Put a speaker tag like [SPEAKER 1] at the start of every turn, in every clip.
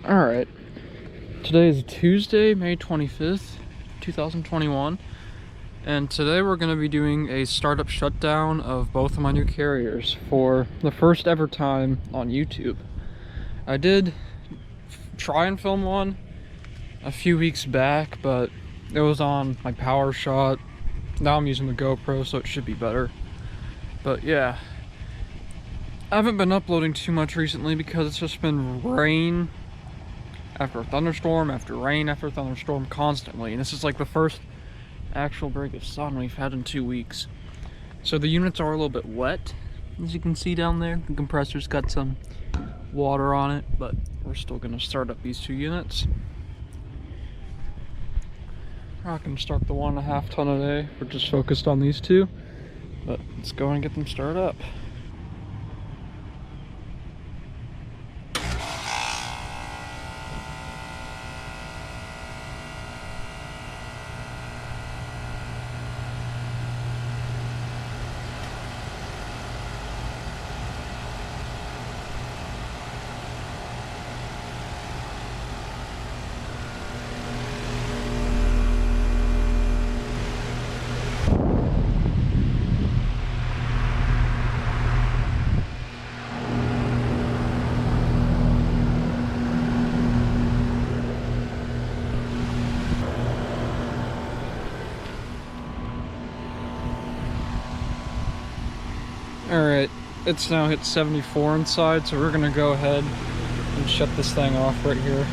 [SPEAKER 1] Alright, today is Tuesday, May 25th, 2021, and today we're going to be doing a startup shutdown of both of my new carriers for the first ever time on YouTube. I did try and film one a few weeks back, but it was on my power shot. Now I'm using the GoPro, so it should be better. But yeah, I haven't been uploading too much recently because it's just been rain after a thunderstorm, after rain, after a thunderstorm constantly. And this is like the first actual break of sun we've had in 2 weeks. So the units are a little bit wet, as you can see down there. The compressor's got some water on it, but we're still gonna start up these 2 units. We're not gonna start the 1.5 ton a day. We're just focused on these 2, but let's go and get them started up. Alright, it's now hit 74 inside, so we're gonna go ahead and shut this thing off right here.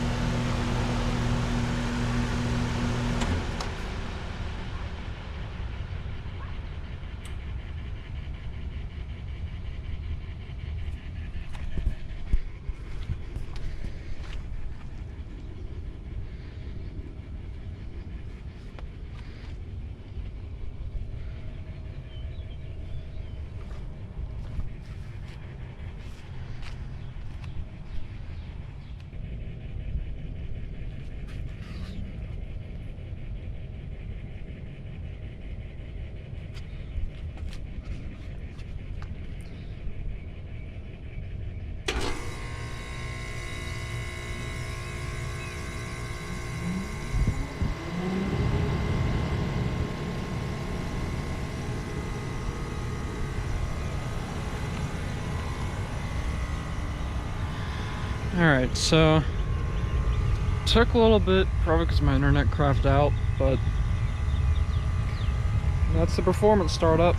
[SPEAKER 1] Alright, so took a little bit, probably because my internet crashed out, but that's the performance startup.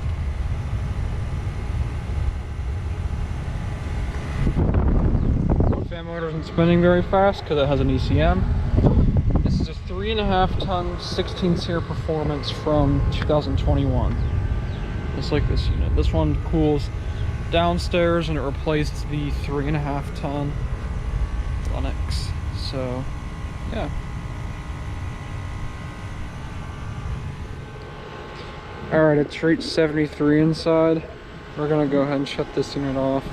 [SPEAKER 1] Fan motor isn't spinning very fast because it has an ECM. This is a 3.5 ton 16 SEER performance from 2021. Just like this unit. This one cools downstairs and it replaced the 3.5 ton Lennox. So yeah, all right, it's reached 73 inside. We're gonna go ahead and shut this unit off.